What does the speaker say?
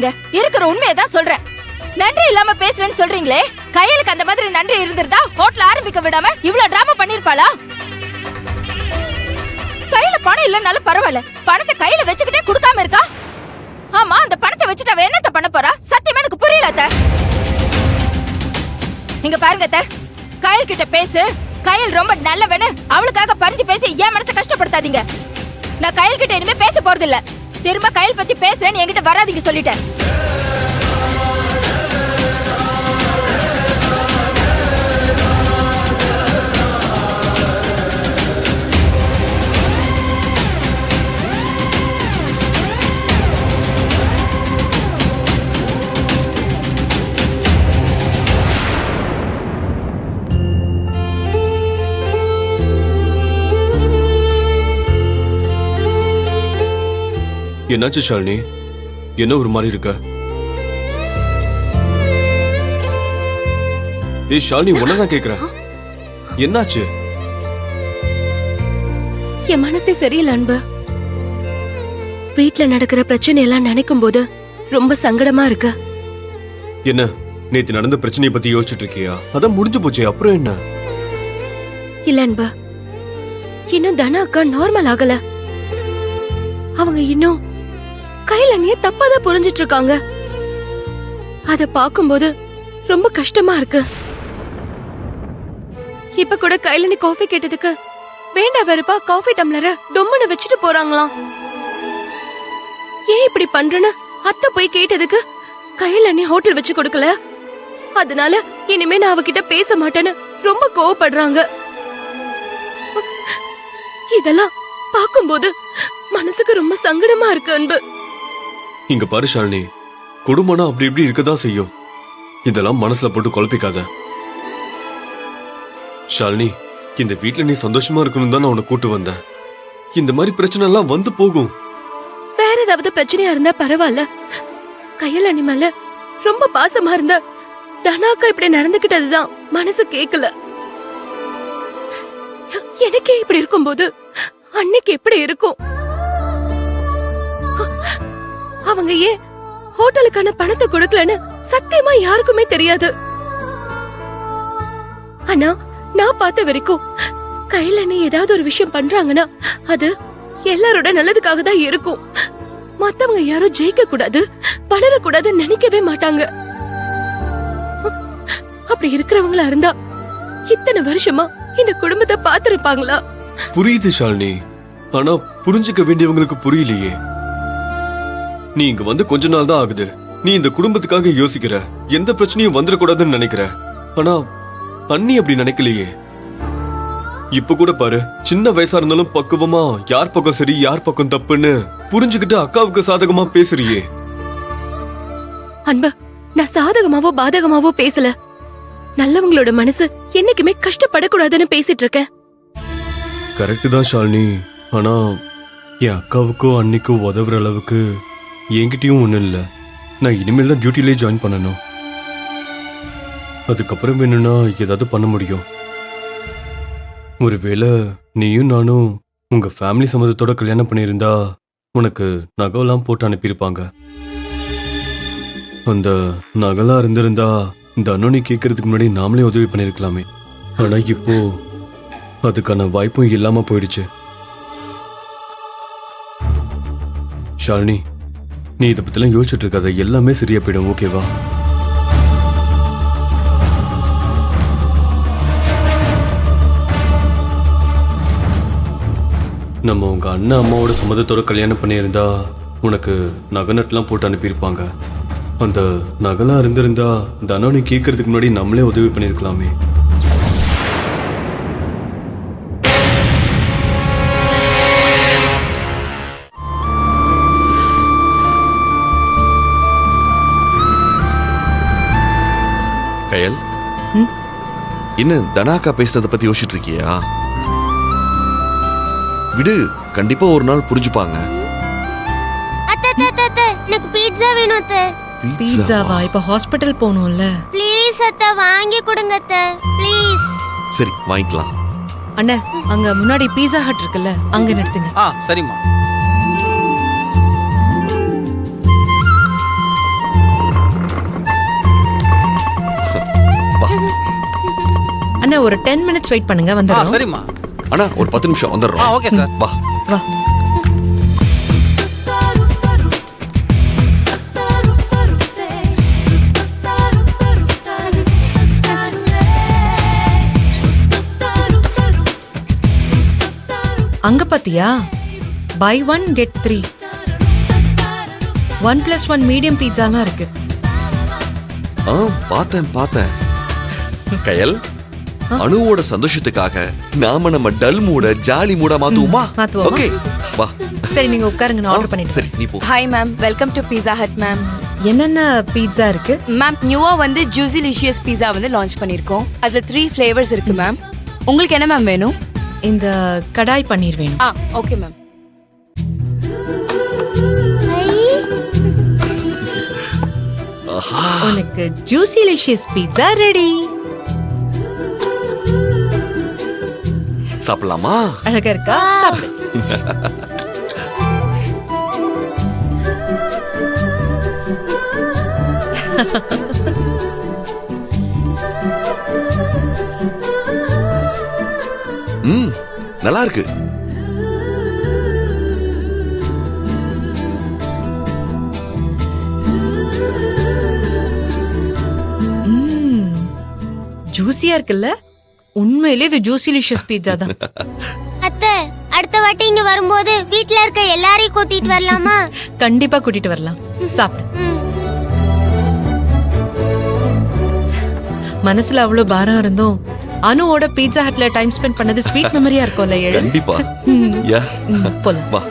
பேசாதீங்க, இருக்கிற உண்மையதான் சொல்றேன். நன்றி இல்லாம பேசுறேன்னு சொல்றீங்களே, கையலுக்கு அந்த மாதிரி நன்றி இருந்திருந்தா ஹோட்டல் ஆரம்பிக்க விடாம இவ்வளவு டிராமா பண்ணிருப்பாளா? கையில பணம் இல்லனாலும் பரவாயில்ல, பணத்தை கையில வச்சுக்கிட்டே கொடுக்காம இருக்கா. ஆமா, அந்த பணத்தை வச்சுட்டு அவ என்னத்த பண்ண போறா? சத்தியமா எனக்கு புரியல அத்தை. இங்க பாருங்க அத்தை, கையல் கிட்ட பேசு, கையல் ரொம்ப நல்லவனு அவளுக்காக பறிஞ்சு பேசி என் மனசை கஷ்டப்படுத்தாதீங்க. நான் கையல் கிட்ட இனிமே பேச போறது இல்ல. திரும்ப கையல் பத்தி பேசுறேன்னு என்கிட்ட வராதீங்க சொல்லிட்டேன். என்னாச்சு ஷாலினி? என்ன ஒரு மாதிரி இருக்க? ஏய் ஷாலினி, உன்னதான் கேக்குறேன், என்னாச்சு? என் மனசே சரியில்லை அன்பு. வீட்ல நடக்கிற பிரச்சனை எல்லாம் நினைக்கும் போது ரொம்ப சங்கடமா இருக்கு. என்ன, நேத்து நடந்த பிரச்சனையை பத்தி யோசிச்சுட்டு இருக்கியா? அதான் முடிஞ்சு போச்சு, அப்புறம் என்ன? இல்ல அன்பு, இன்னும் தனா அக்கா நார்மல் ஆகல. அவங்க இன்னும் கையில தப்பாதான் புரிஞ்சிட்டு இருக்காங்க. அத பாக்கும்போது ரொம்ப கஷ்டமா இருக்கு. இப்ப கூட கையில காஃபி கேட்டதுக்கு வேண்டா வெறுப்பா காஃபி டம்ளரை டொம்முன்னு வச்சுட்டு போறாங்களாம். ஏன் இப்படி பண்றேன்னு அத்தை போய் கேட்டதுக்கு கையில ஹோட்டல் வச்சு கொடுக்கல, அதனால இனிமே நான் அவகிட்ட பேச மாட்டேன்னு ரொம்ப கோவப்படுறாங்க. இதெல்லாம் பாக்கும்போது மனசுக்கு ரொம்ப சங்கடமா இருக்கு அன்பு. இங்க பாரு ஷாலினி, குடும்பம்னா அப்படி இப்படி இருக்கதான் செய்யும். இதெல்லாம் மனசுல போட்டு குழப்பிக்காத. ஷாலினி, இந்த வீட்டுல நீ சந்தோஷமா இருக்கணும் தான் நான் உன்னை கூட்டு வந்தேன். இந்த மாதிரி பிரச்சனை எல்லாம் வந்து போகும். வேற ஏதாவது பிரச்சனையா இருந்தா பரவாயில்ல, கையில மேல ரொம்ப பாசமா இருந்தா தனாக்கா இப்படி நடந்துகிட்டதுதான் மனசு கேக்கல. எனக்கே இப்படி இருக்கும்போது அன்னைக்கு எப்படி இருக்கும்? அவங்க ஏன் ஹோட்டலுக்கான பணத்தை கொடுக்கலன்னு சத்தியமா யாருக்குமே தெரியாது. ஆனா நான் பார்த்த வரைக்கும் கையில ஏதாவது ஒரு விஷயம் பண்றாங்கன்னா அது எல்லாரோட நல்லதுக்காக தான் இருக்கும். மத்தவங்க யாரும் ஜெயிக்க கூடாது, வளரக்கூடாதுன்னு நினைக்கவே மாட்டாங்க. அப்படி இருக்கிறவங்களா இருந்தா இத்தனை வருஷமா இந்த குடும்பத்தை பார்த்திருப்பாங்களா? புரியுது ஷாலினி, ஆனா புரிஞ்சுக்க வேண்டியவங்களுக்கு புரியலையே. நீ இங்க வந்து கொஞ்ச நாள் தான் ஆகுது. நீ இந்த குடும்பத்துக்காக யோசிக்கிற, எந்த பிரச்சனையும் வந்துடக்கூடாதுன்னு நினைக்கிற. ஆனா அண்ணி அப்படி நினைக்கலையே. இப்ப கூட பாரு, சின்ன வயசா இருந்தாலும் பக்குவமா யார் பக்கம் சரி யார் பக்கம் தப்புன்னு புரிஞ்சுக்கிட்டு அக்காவுக்கு சாதகமா பேசுறியே. அன்பா, நான் சாதகமாவோ பாதகமாவோ பேசல. நல்லவங்களோட மனசு என்னைக்குமே கஷ்டப்படக்கூடாதுன்னு பேசிட்டு இருக்கேன். கரெக்ட் தான் ஷாலினி, ஆனா என் அக்காவுக்கோ அன்னிக்கோ உதவுற அளவுக்கு என்கிட்டயும் ஒண்ணும் இல்ல. நான் இனிமேல் தான் டியூட்டிலே ஜாயின் பண்ணணும். அதுக்கப்புறம் வேணும்னா ஏதாவது பண்ண முடியும். ஒருவேளை நீயும் நானும் உங்க ஃபேமிலி சம்மதத்தோட கல்யாணம் பண்ணியிருந்தா உனக்கு நகைலாம் போட்டு அனுப்பியிருப்பாங்க. அந்த நகைலாம் இருந்திருந்தா இந்த அண்ணனை கேட்கறதுக்கு முன்னாடி நாமளே உதவி பண்ணிருக்கலாமே. ஆனா இப்போ அதுக்கான வாய்ப்பும் இல்லாம போயிடுச்சு. ஷாலினி, நீ இதை பத்திலாம் யோசிச்சுட்டு இருக்காத, எல்லாமே சரியா போயிடும், ஓகேவா? நம்ம உங்க அண்ணன் அம்மாவோட சம்மதத்தோட கல்யாணம் பண்ணியிருந்தா உனக்கு நகை நட்டுலாம் போட்டு அனுப்பியிருப்பாங்க. அந்த நகைலாம் இருந்திருந்தா தனோனி கேட்கறதுக்கு முன்னாடி நம்மளே உதவி பண்ணிருக்கலாமே. கயல், இன்னும் தனாக்கா பேசுறத பத்தி யோசிச்சுட்டு இருக்கியா? விடு, கண்டிப்பா ஒரு நாள் புரிஞ்சுப்பாங்க. எனக்கு பீட்சா வேணும் அத்தை. பீட்சாவா? இப்ப ஹாஸ்பிடல் போகணும்ல. ப்ளீஸ் அத்தை, வாங்கி கொடுங்க அத்தை, ப்ளீஸ். சரி, வாங்கிக்கலாம். அண்ணா, அங்க முன்னாடி பீட்சா ஹட் இருக்குல்ல, அங்க நிறுத்துங்க. சரிம்மா. என்ன ஒரு 10 மினிட்ஸ் வெயிட் பண்ணுங்க வந்துடுறோம். சரிம்மா. அண்ணா ஒரு 10 நிமிஷம் வந்துடுறோம். Okay sir. வா. வா. அங்க பாத்தியா பை 1 கெட் 3 1+1 மீடியம் பீட்சாலாம் இருக்கு. பார்த்தேன். கயல், அணுவோட சந்தோஷத்துக்காக நாம நம்ம டல் மூட ஜாலி மூட மாத்துவோமா? மாத்துவோமா? ஓகே வா. சரி நீங்க உட்காருங்க, நான் ஆர்டர் பண்ணிட்டு சரி நீ போ. Hi ma'am, welcome to Pizza Hut ma'am. என்னென்ன பீட்சா இருக்கு? மேம் நியூவா வந்து ஜூசிலிஷியஸ் பீஸா வந்து லான்ச் பண்ணிருக்கோம். அதுல 3 ஃபிளேவர்ஸ் இருக்கு மேம். உங்களுக்கு என்ன மேம் வேணும்? இந்த கடாய் பன்னீர் வேணும். Okay ma'am. உனக்கு ஜூசிலிஷியஸ் பீட்சா ரெடி. சாப்பிடலாமா? அழகா இருக்கா? சாப்பிடு. நல்லா இருக்கு. ஜூசியா இருக்குல்ல? உண்மையிலே இது ஜூசிலிஷியஸ் பீட்சா தான். அத்தை, அடுத்த வாட்டி இங்க வரும்போது வீட்ல இருக்க எல்லாரையும் கூட்டிட்டு வரலாமா? கண்டிப்பா கூட்டிட்டு வரலாம். சாப்பிடு. மனசுல அவ்வளவு பாரம் இருந்தும் அனுவோட பீட்சா ஹட்ல டைம் ஸ்பெண்ட் பண்ணது ஸ்வீட் மெமரியா இருக்கும்ல. கண்டிப்பா. யா போலாம். வா.